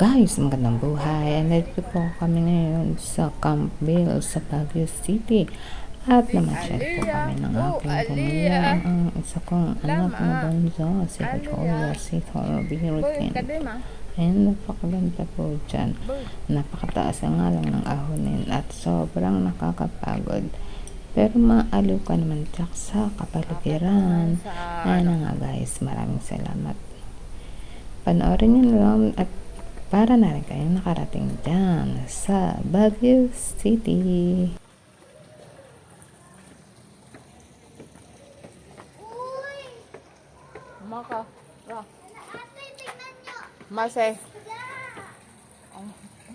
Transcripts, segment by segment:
Guys, magandang buhay. Nandito po kami ngayon sa Campbell sa Baguio City. At namasyal po kami ng aking pamilya. Ang isa kong anak na bansa, si Victoria, si Thorvirikin. Ayun, napakaganda po dyan. Napakataas ang ngalang ng ahonin at sobrang nakakapagod. Pero maaliw ka naman sa kapaligiran. Ayun nga guys, maraming salamat. Panoorin nyo lang at para na rin kayong nakarating dyan sa Baguio City. Maka, Mase. Oh,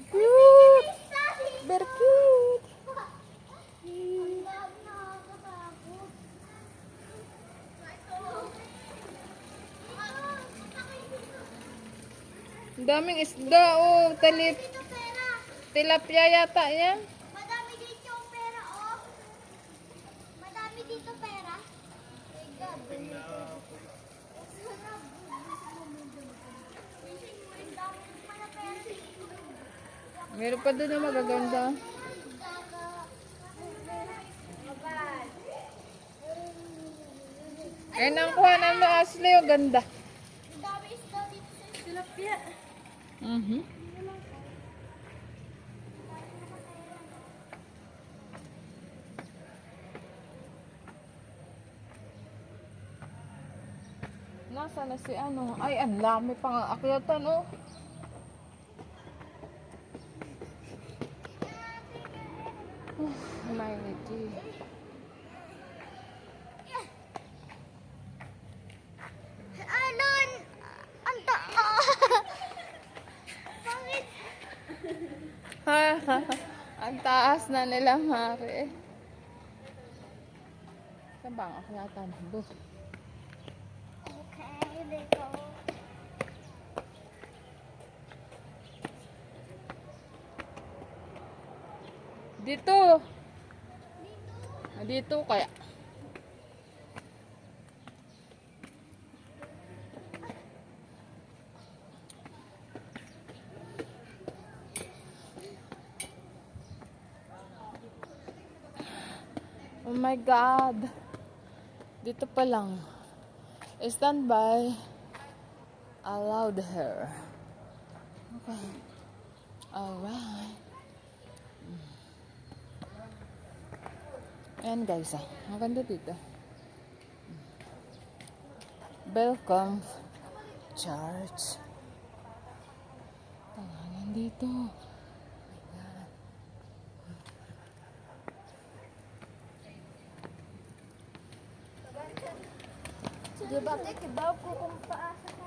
cute. Very cute. Daming isda, oh, tilapia yata yan. Madami dito pera, oh. Madami dito pera. Meron pa doon na magaganda. Eh, nang kuhanan mo, Ashley, oh, ganda. Madami isda dito sa tilapia. Nasa na si ano? Ay, ang dami pang akyatan, oh. My lady. Alon! Ang taas! Bakit? Ang taas na nila, Mare. Saan ba ang akyatan? Doon. Okay, let's go. Dito. Dito kaya. Oh my God. Dito pa lang. Stand by. Allowed her. Okay. Alright. Ayan guys, maganda dito. Welcome church. Pangalan dito. Sige, bakit? Kibaw ko kung paasa ka.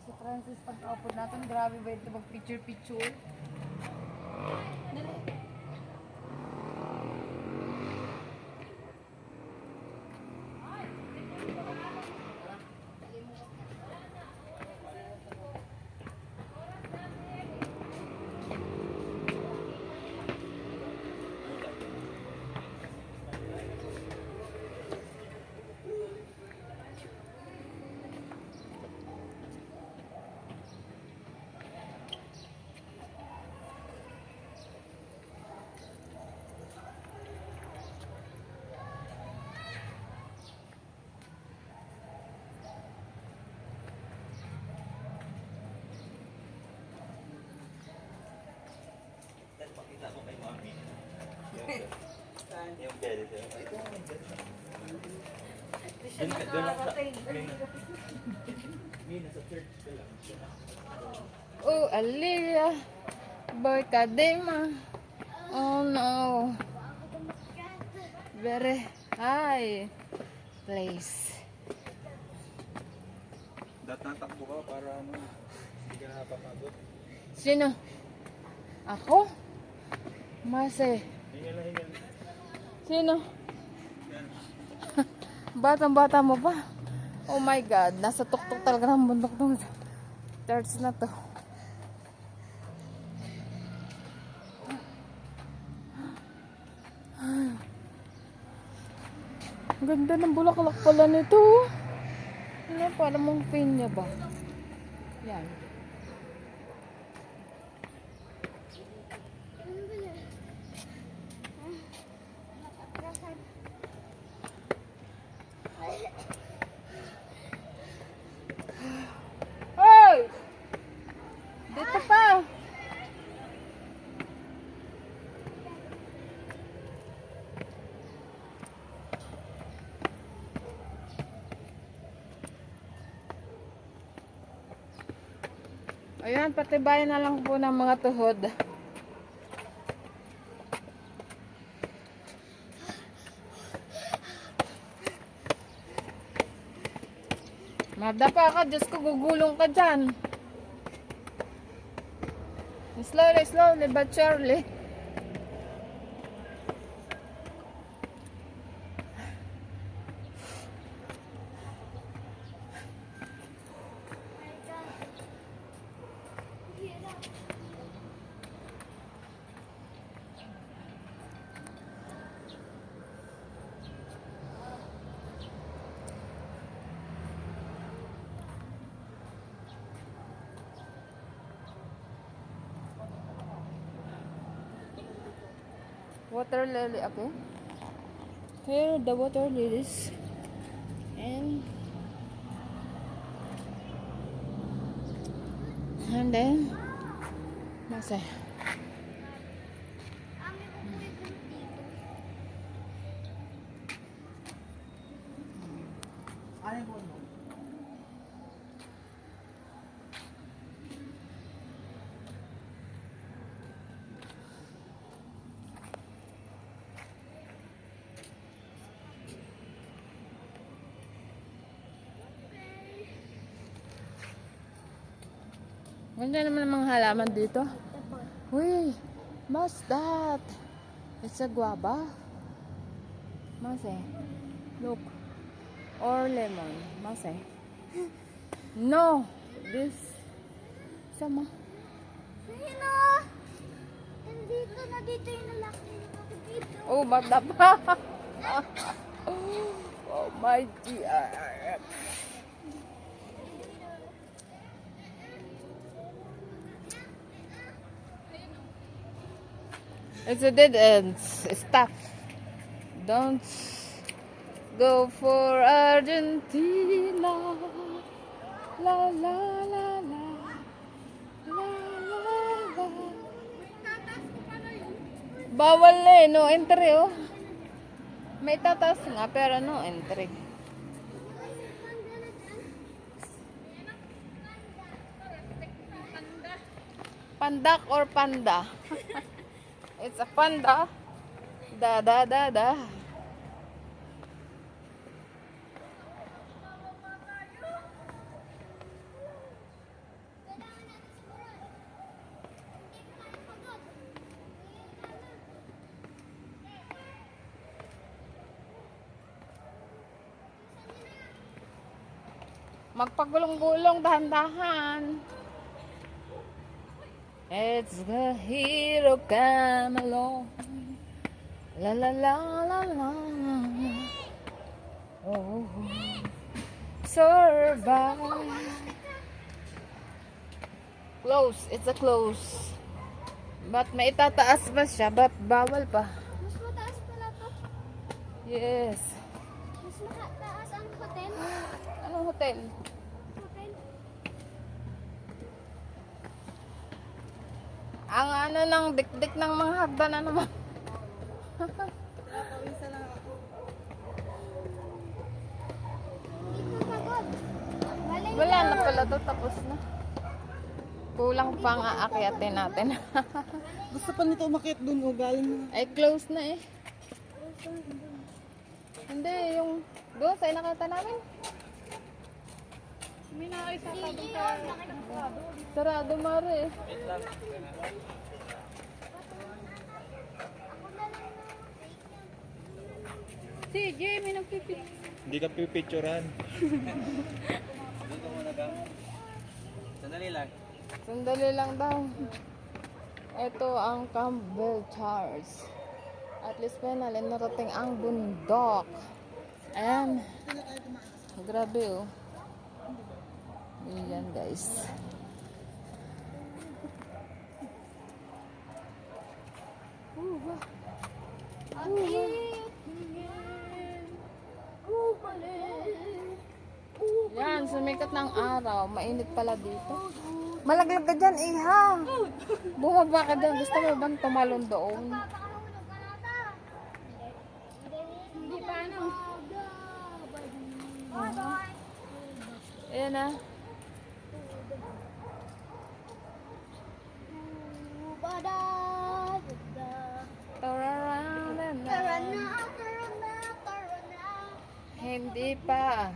Si Francis, pagkaupod natin, grabe ba ito mag-picture-picture? Yung pwede sa'yo. Ito ang doon lang sa... Nasa church ka lang. Oh, Aliyah. Boy Kadema. Oh no. Very high place. Tatakbo ka para ano, hindi ka napapagod. Sino? Ako? Mase. Hingal na hingal. Sino? Batang-bata mo pa. Oh my God. Nasa tuktok talaga ng bundok ng church na to. Ang ganda ng bulaklak pala nito. Ano, para mong pinya ba? Yan. Hoy! Dito pa! Ayan, patibayan na lang po ng mga tuhod. Madapa ka, Diyos ko, gugulong ka dyan. Slowly, slowly, but surely. Water lily, okay? Here the water lilies. And then nasa ganda naman ang mga halaman dito. Uy, what's that? It's a guava. Mase, look. Or lemon. Mase. No, this. Sama. Sino? Nandito na dito yung lalaki dito. Oh, magda pa. Oh my God. It's a dead end. Stop. Don't go for Argentina. La la la la. La la la. Bawal eh, no entry oh. May tatas nga pero no entry. Pandak or panda? It's a panda. Da da da da. Magpagulong-gulong dahan-dahan. It's the hero come along. La la la la la. Oh, survive. Close. It's a close. But may itataas pa siya. But bawal pa. Mas mataas pala to. Yes. Mas mataas ang hotel. Anong hotel? Hotel. Ang ano ng dikdik ng mga hagdan na naman. Hindi ko pagod. Galing Wala na. na pala to. Tapos na. Kulang pa nga akyatin natin. Gusto pa nito umakyat dun o galing na. Ay, close na eh. Hindi, yung doon sa inakita namin. Sarado mare eh. Si Jamie nagpipit. Hindi ka pipicturean. Dito muna ka. Sandali lang. Sandali lang daw. Ito ang Campbell Towers. At least finally narating ang bundok. Ayan. Grabe oh. Ayan guys. Yan, sumikat ng araw. Mainit pala dito. Malaglag ka dyan, iha. Bumaba ka dyan. Gusto mo bang tumalon doon? Hindi pa ano. Ayan na. Hindi pa.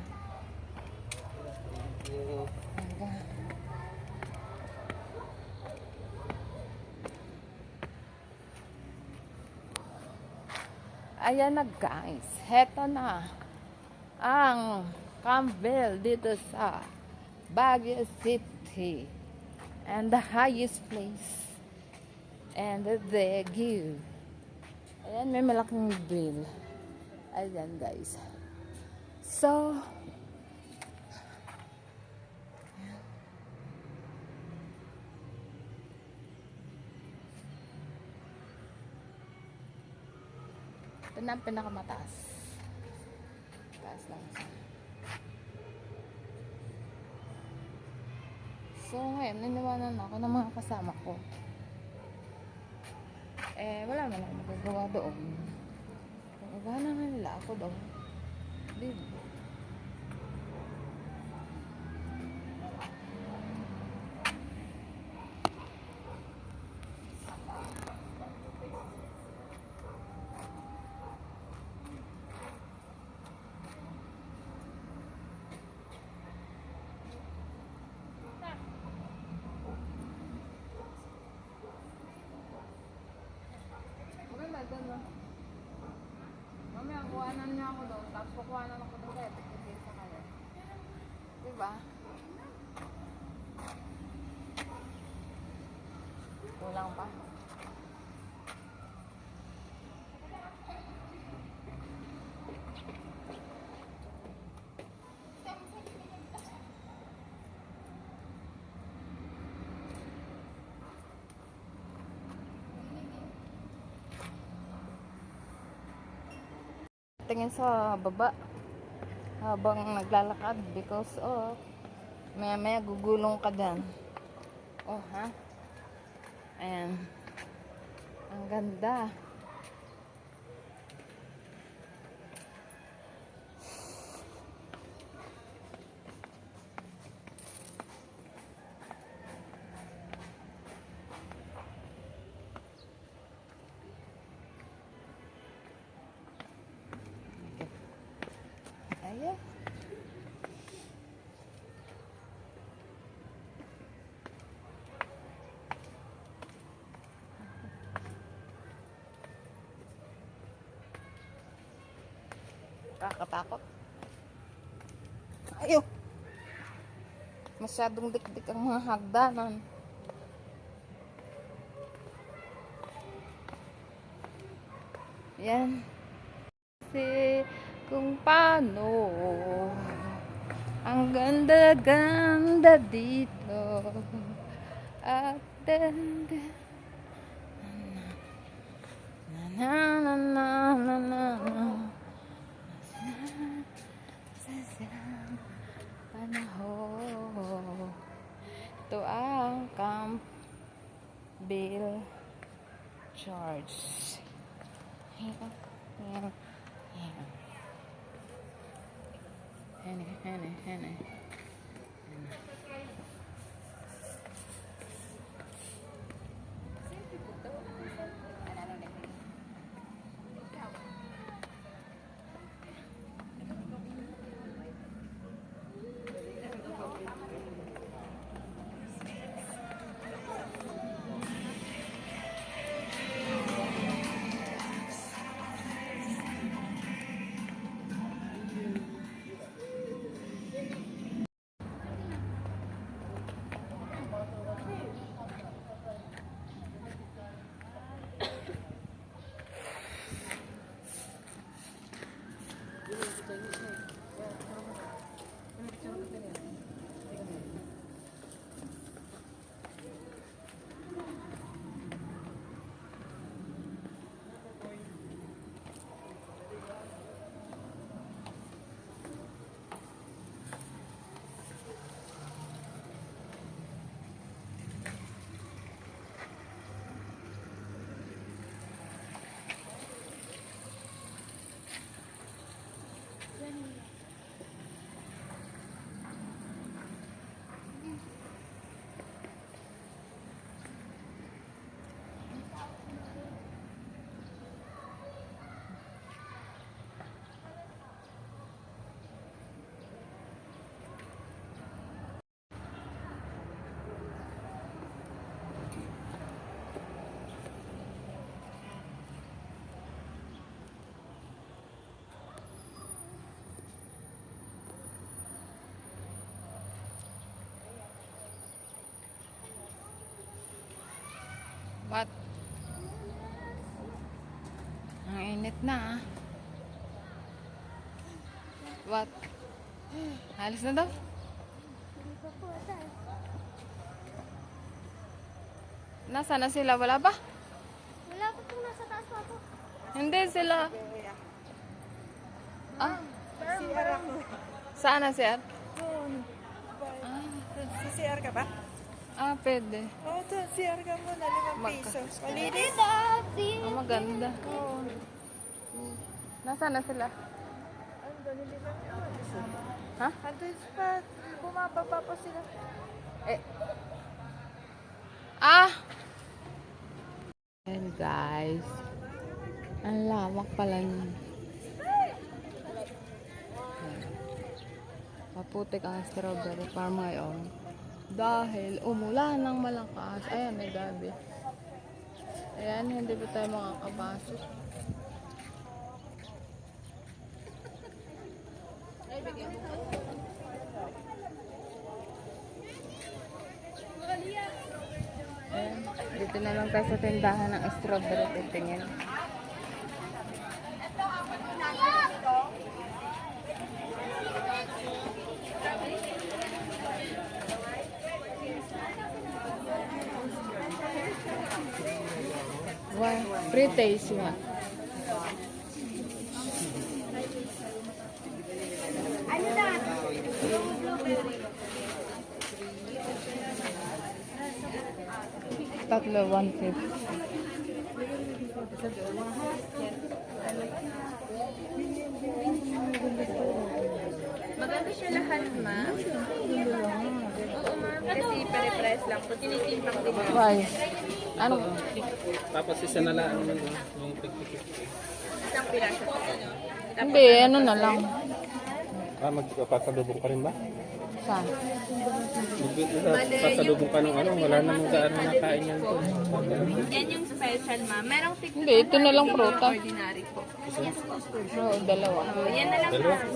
Ayan na guys. Heto na ang Campbell dito sa Baguio City. And the highest place. And the view. Ayan, may malaking bill. Ayan guys. So, ito na ang pinakamataas. Taas lang siya. So, ngayon, niniwanan ako ng mga kasama ko. Eh, wala man ako magagawa doon. Magagawa na nga nila ako doon. Diba? Maganda doon, no? Mamaya, kuhanan niya ako doon. Tapos kukuhanan ako doon kaya tigil sa kaya. Diba? Kulang pa. Tingin sa baba habang naglalakad because of maya gugulong ka dyan. Oh ha, ayan, ang ganda. Ayan. Kakatakot. Ayaw. Masyadong dikdik ang mga hagdanan. Yan. Kasi kung paano ang ganda-ganda dito at na na na na na sa panahon. Ito ang Campbell Church. Ayan. Hene. What? Ang init na ah. What? Alis na daw? Hindi pa po, tay. Nasaan na sila? Wala ba? Wala pa pong nasa taas pa po. Hindi sila. Ah? Saan na siya? Sa CR ka ba? Ah, pwede. Oo, sa CR ka muna, 5 Magka- pesos. Malinis. Daddy! Ah, maganda. Nasaan na sila? Andun, hindi ba niya alis? Ha? Andun pa, bumababa pa sila. Eh. Ah! And guys, ang lawak pala niya. Maputik ang strawberry farm ngayon dahil umulan ng malakas. Ayan, may gabi. Ayan, hindi pa tayo makakapasok. Ayan, dito na lang tayo sa tindahan ng strawberry titingin. Wow, free taste nga. Ano na? Tatlo, 150. Maganda siya lahat, ma'am. Oo, ma'am. Kasi pare-press lang po. Tinitimpang din. Why? Ano? Tapos isa na lang yung tig-tig. Isang piraso. Hindi, ano na lang. Magpapasalubong ka rin ba? Saan? Pasalubong ka ng ano, wala namang gaano nakain yan to. Yan yung special, ma'am. Merong tig Hindi, ito na lang pruta. ordinary po. Oo, dalawa. Oh, yan na lang, Dalawa? ma'am.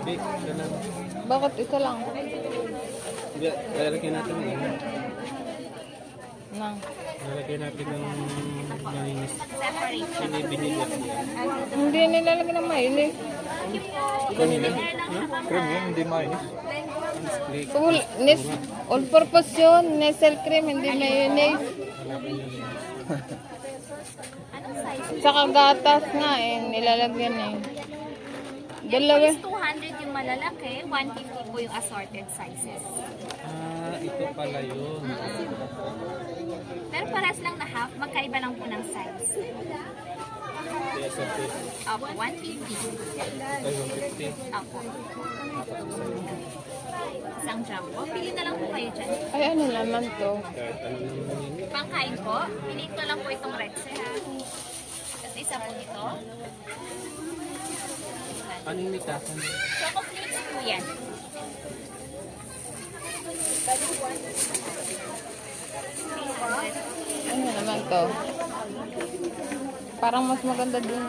Hindi, isa lang. Bakit isa lang? Hindi, lalagyan natin ng ano. Nang. Lalagyan natin ng malinis. Separate. Binilot yan. Hindi nilalagyan ng mainis. Cream yan? Cream yan, hindi mainis. Click. All purpose yun. Nestle cream, hindi mayonnaise. Tsaka gatas nga eh, nilalagyan eh. Dalawa. Is 200 yung malalaki, 150 po yung assorted sizes. Ah, ito pala yun. Pero paras lang na half, magkaiba lang po ng size. Kaya sa fish, Opo, 150. ay 150. Opo. Isang jumbo. Pili na lang po kayo dyan. Ay, ano naman to? Kahit ano naman yun. Pangkain po, piliin ko lang po itong Rexe ha. Tapos isa po nito. Ano yung nikasan? Choco flakes po yan. Ano naman to? Parang mas maganda dun.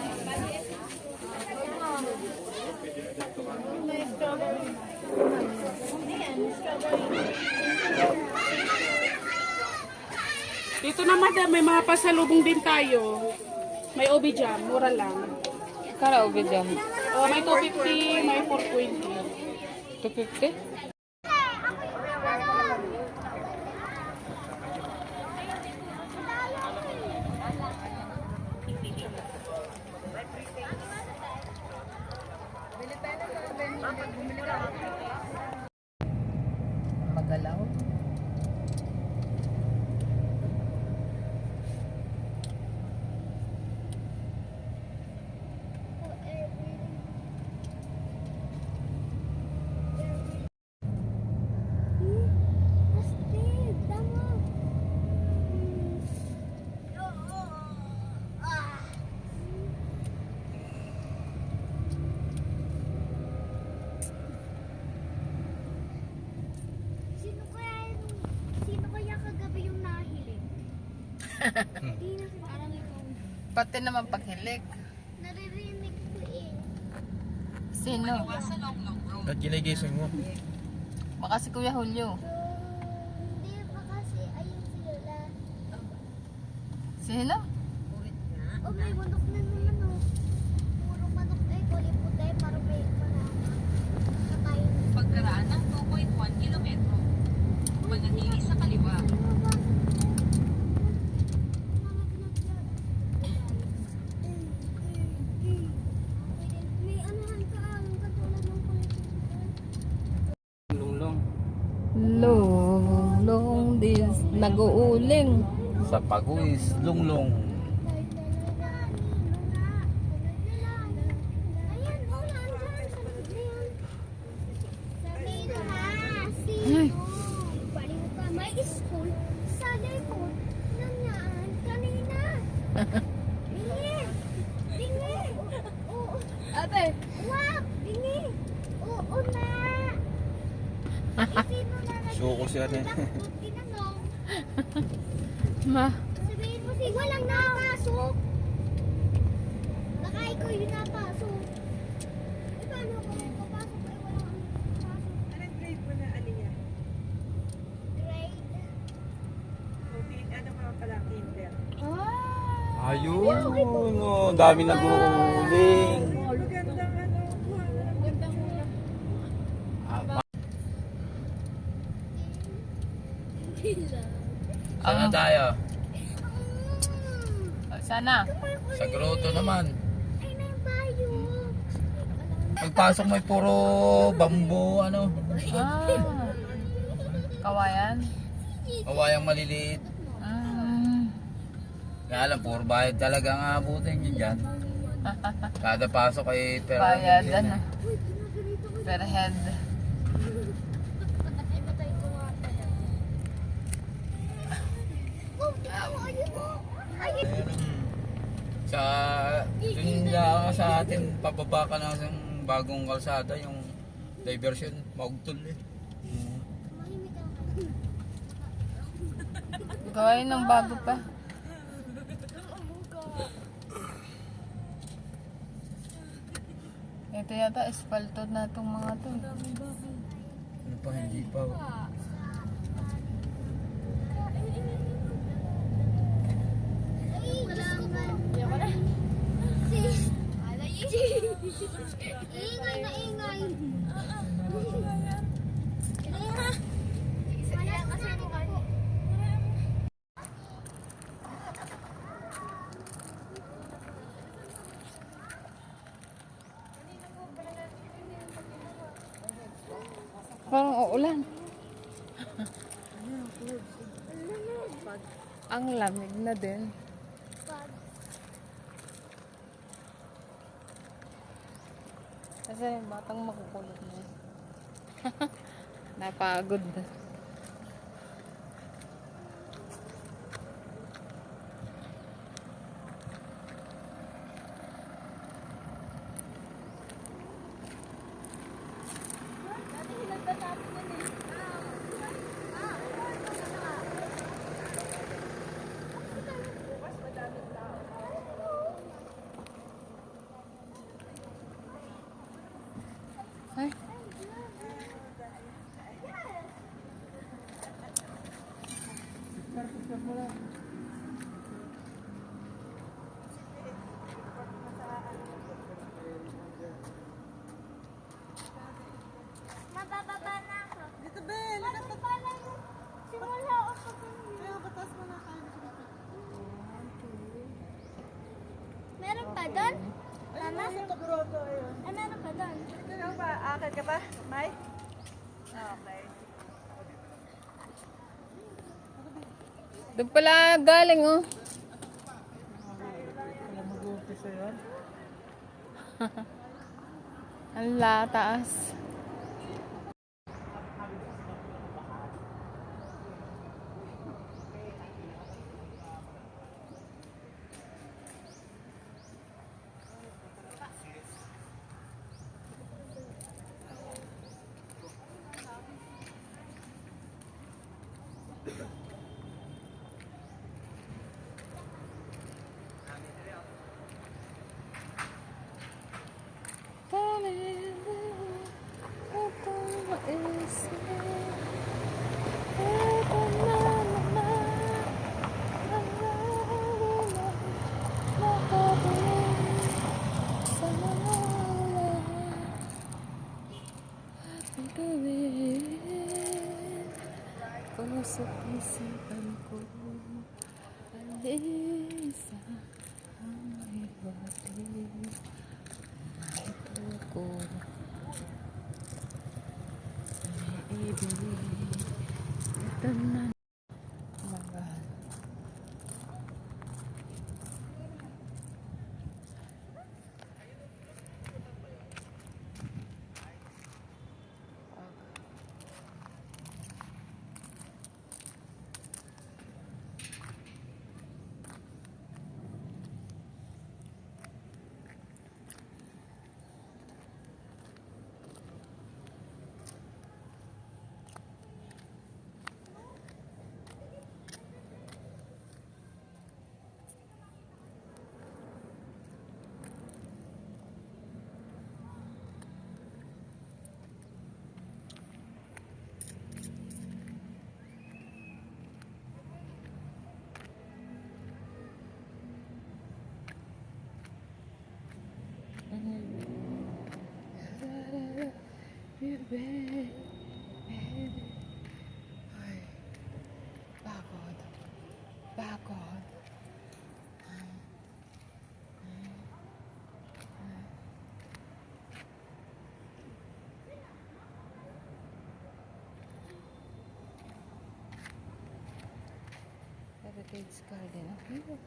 Dito na madam, may mga pasalubong din tayo. May obi jam, mura lang. Kara ube jam. Oh, may 250, may 420. 250? Magalaw. Astig, tama. Sino kaya kagabi yung nahilig? Hindi na parang ikaw. Pati naman paghilik. Naririnig ko eh. Sino? At ginigising mo. Baka si Kuya Julio. Hindi pa kasi ayun sila. Sino? Oh, may manok na naman, oh. Puro manok eh, kulay puti, parang may banana. Kakain. Pagkaraan ng 2.1 kilometro, manatili sa kaliwa. May anuhan ka, ang katulad ng kulay puti. Lunglong. Long dis nag-uuling. Sa Paguis, lunglong. Ayan, oh, nandyan. Sabihin ha, sino? Baliw ka, may school sa likod ng naan kanina. Bingi! Bingi! Oo. Ate! Wag! Bingi! Oo na! Sino na Suko siya na. tinanong? Ma, Sabihin mo si walang napasok. Baka ikaw yung napasok. Eh, paano kung papasok ay walang pasok? Anong grade mo na, Aliyah? Grade? Ano ka pala, kinder? Ayun. Oh, dami nag-uuling. Magandang ano, Saan na tayo? Sana? Sa grotto naman. Ay, may bayo. Pagpasok may puro bambu, ano. Ah. Kawayan? Kawayang maliliit. Kaya alam, puro bayad talaga ang abutin nyo dyan. Kada pasok ay pera. Bayad, ano? Per head. Ay, matay ko nga pala. Oh, ayun mo. Ayun. Sa tinda sa atin, pababa ka na sa bagong kalsada, yung diversion, maugtol eh. Mahimik ako. Kawayan ng bago pa. Ito yata, espalto na itong mga to. Ano pa, hindi pa. Ay, kailangan. Ingay na ingay. Wala kasi ako. Parang uulan. Ang lamig na din. Kasi yung batang makukulot na yun. Napagod na. Ay. Mabababa na ako. Dito, Ben! Mabababa na ako. Simula ako sa Kaya batas mo na kayo. Meron pa doon? Mama? Sa grotto, ayun. Ay, meron pa doon? Ito ba? Akit ka ba, May? Okay. Doon pala galing, oh. Wala mag-umpisa yun. Ang lataas. Puso't isipan ko, alisa ang ibatid. Ito ko ibig. Ito na mahal. Pagod. Pagod. Heritage Garden. Okay.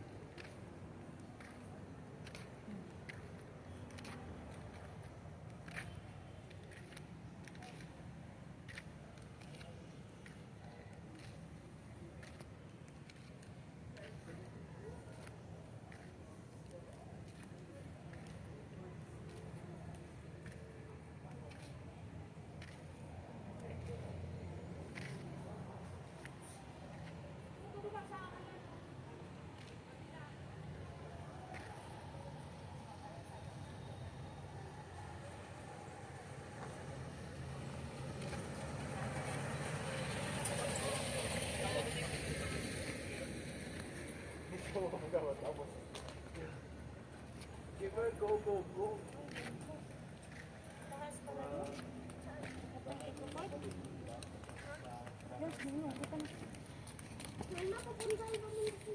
Mama, papunta ko kami sa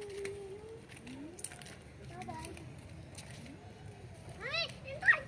bye-bye. Ay, hintay!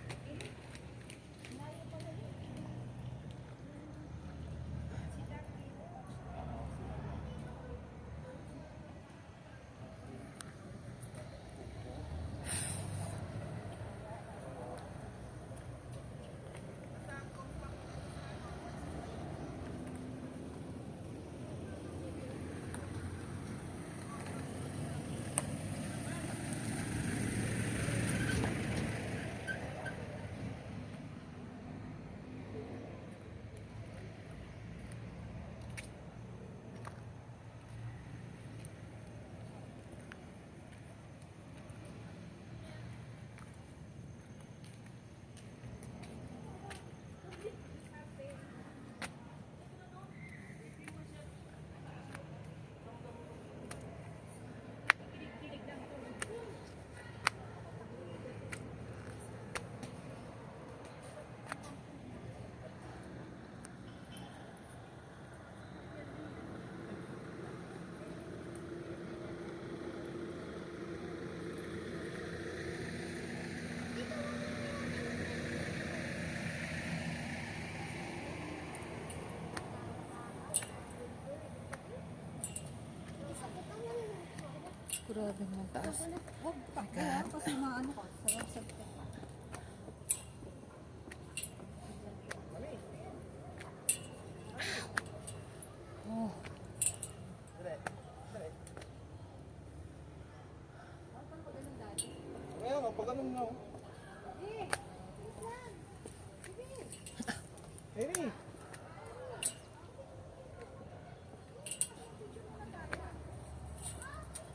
Grabe ng taas. Kasi maano ko, sarap-sarap ka. Oh. Ngayon, pag ganun na. Eri!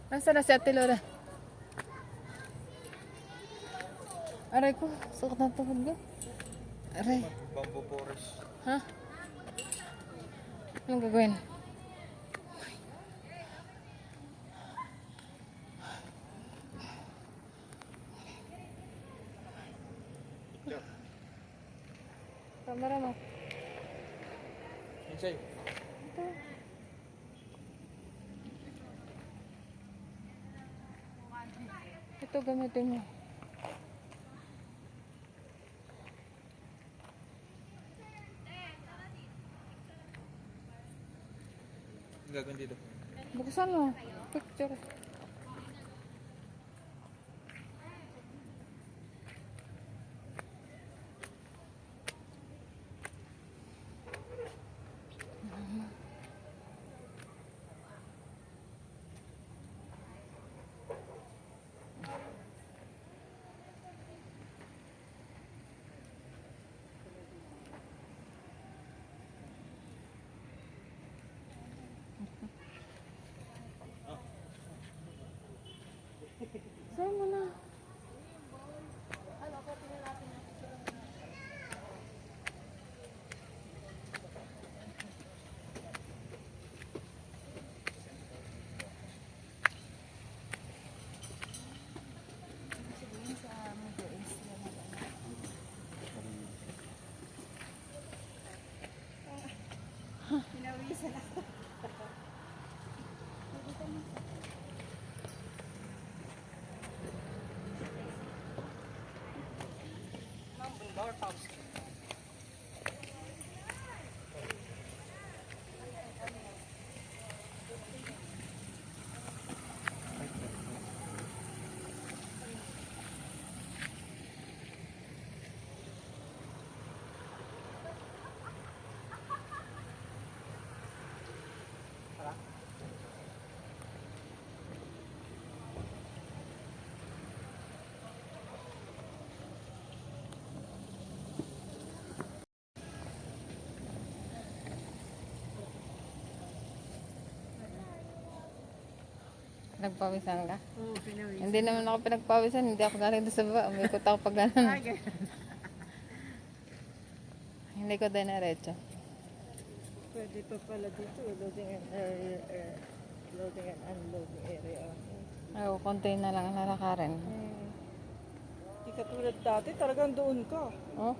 Nasaan na si Ate Laura? Aray ko, sakit na tuhod ko. Aray. Bamboo forest. Ha? Anong gagawin? Kamera mo. Insay. Ito. ito gamitin mo. Ang gagawin dito. Buksan mo. Picture. Saan mo na? Nagpawisan ka? Oo, pinawisan. Hindi naman ako pinagpawisan. Hindi ako galing doon sa baba. Umikot ako pag gano'n. Hindi ko dinerecho. Pwede pa pala dito. Loading and loading and unloading area. Ay, konti na lang ang lalakarin. Hindi katulad dati, talagang doon ka. Oh?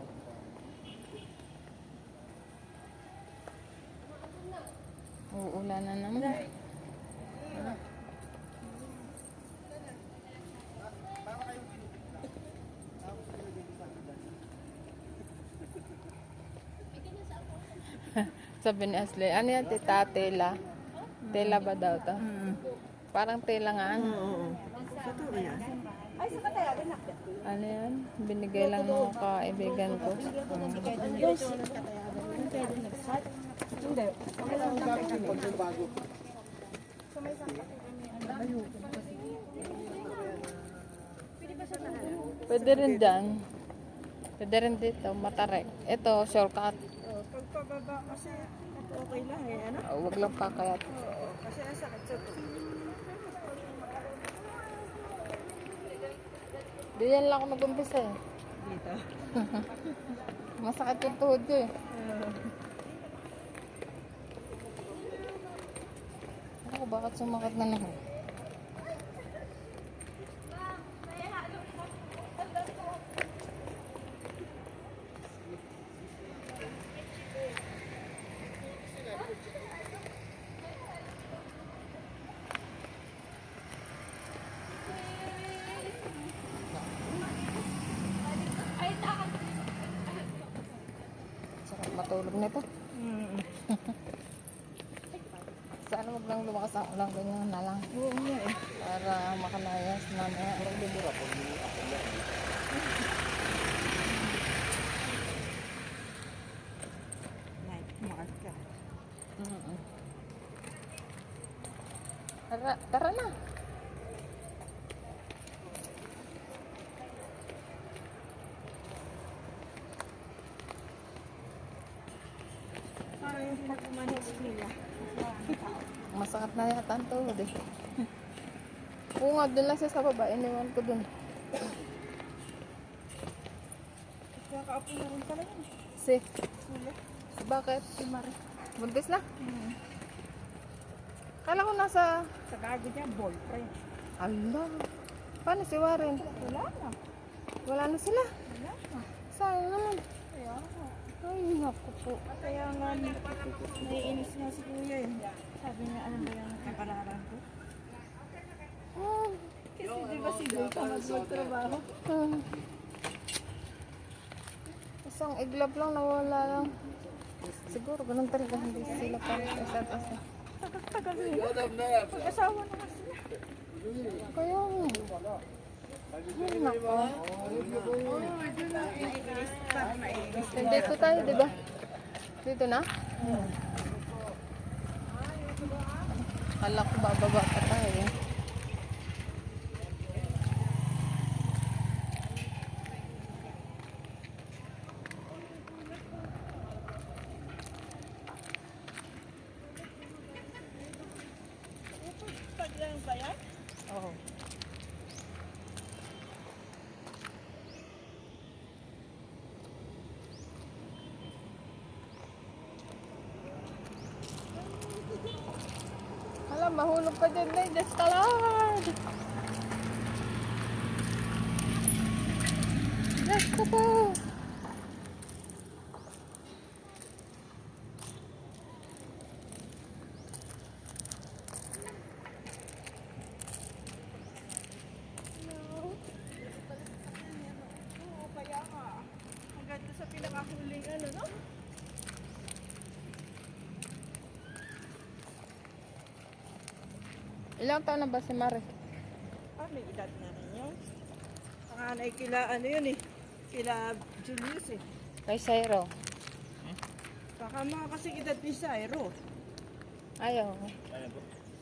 Uulan na naman. Sabi ni Ashley, ano yan, tita? Tela? Tela ba daw to? Parang tela nga. Oo. Totoo yan. Ano yan? Binigay lang ng kaibigan ko. Pwede rin dyan. Pwede rin dito, Matarek. Ito, shortcut. Pagpababa kasi okay lang eh. Ano? Huwag lang kakayat. Oo, kasi ang sakit sa Diyan lang ako nag-umpisa eh. dito. Masakit yung tuhod ko eh. Ako, bakit sumakit na lang? Sarap matulog nito. Sana wag lang lumakas ang ulang ganyan na lang. Oo nga eh. Para makalayas mamaya. Night mark ka. Tara na. Parang yung pag-manage nila. Masakit na yata ang tuhod eh. Oo nga, doon lang siya sa baba. Iniwan ko doon. Kakaapo na rin pala yun. Si? Bakit? Si Mari. Buntis na? Kala ko nasa... Sa gago niya, boyfriend. Allah. Paano si Warren? Wala na. Wala na sila. Wala na. Sayang naman. Kaya nga. Ay, naku po. Kaya nga, naiinis nga si Kuya eh. Sabi niya, ano ba yung kapalaran ko? Ah, Kasi di ba si Joy tamad magtrabaho? Isang iglap lang, nawala lang. Siguro, ganun talaga, hindi sila pa isa't isa. Pag-asawa na kasi. Kaya nga. Ay, nako. Dito tayo, di ba? Dito na? Kala ko bababa pa tayo. Paglang ba yan? Oo. Hala, mahulog ka dyan, Nay. Diyos ka Lord. Diyos ko po. Oo, kaya nga. Hanggang doon sa pinakahuling ano, no? Ilang taon na ba si Mare? Ah, may edad na rin yun. Panganay kila ano yun eh. Kila Julius eh. Kay Sairo. Baka mga kasi edad ni Sairo. Ayaw.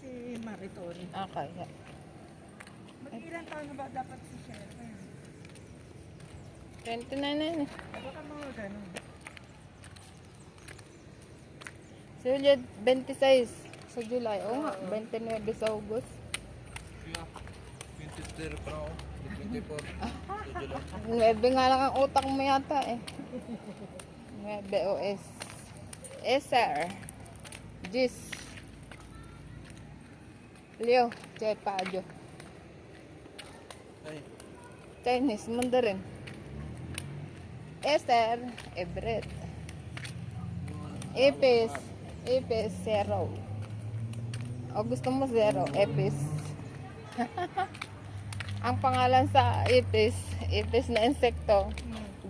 Si Mariton. Okay. Mag-ilan taon na ba dapat si Sairo? 29 na yun eh. Baka mga ganun. Si Juliet, 26 sa July. Oo nga, 29 sa August. 23 pa ako. 24. Medyo lang. 9 nga lang ang utak mo yata eh. 9 OS. Eser. Jis. Leo. Chepa. Jo. Ay, Chinese. Mandarin. Esther. Everett. Epis. Epis. Zero. O gusto mo zero. Epis. Ang pangalan sa ipis, ipis na insekto,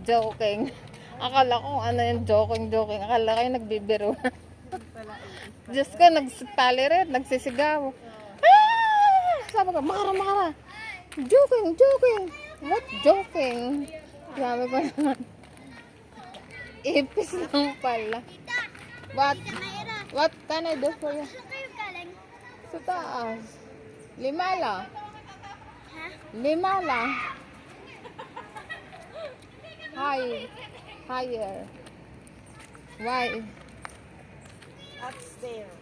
joking. Akala ko ano yung joking. Akala ko yung nagbibiro. Diyos ko, nagtali rin, nagsisigaw. Ah! Sabi ko, makara. Joking. What joking? Sabi ko naman. Ipis lang pala. What can I do for you? Saan kayo galing? Sa taas. 5 lang. Ha? 5 lang. Higher. Why? Upstairs.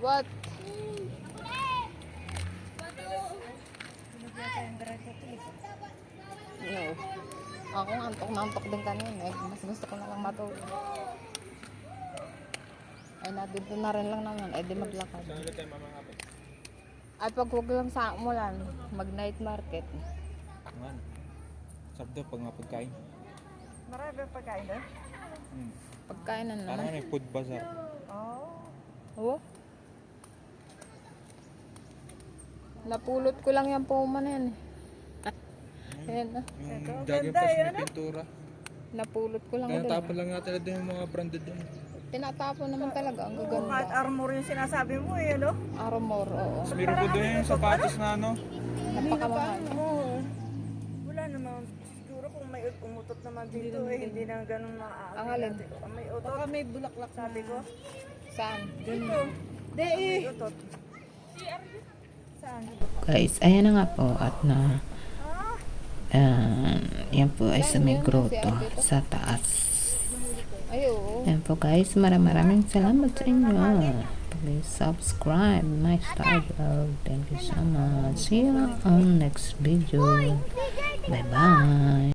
What? No. Ako nga, antok din kanina. Mas gusto ko na lang matulog. Ay, nandito na rin lang naman. Eh, di maglakad. saan ulit tayo mamangapit? At pag huwag lang sa umulan, mag-night market. Man. Sarap daw pag nga pagkain. Marami ba pagkain doon? Pagkain na Parang naman. may food bazaar. Oh. Oo. Napulot ko lang yung puma na yan. Ayan na. Yung Ito, jogging ganda pass yun, na pintura. Napulot ko lang Kaya din. tapon lang natin din yung mga branded doon. Tinatapon naman talaga. Ang Kahit gaganda. armor yung sinasabi mo eh, no? Armor, oo. Meron ko doon yung sapatos na ano. Napakamahal. Oo. Wala naman. Siguro kung may umutot naman dito eh, hindi na ganun maaari. Ang alin? May utot. Baka may bulaklak sabi ko. Saan? Dito. May utot. Saan? Guys, ayan na nga po at na yan po ay sa may grotto sa taas. Ay, oo. Ayan po guys, maraming salamat sa inyo. Please subscribe my star vlog. Thank you so much. See you on next video. Bye bye.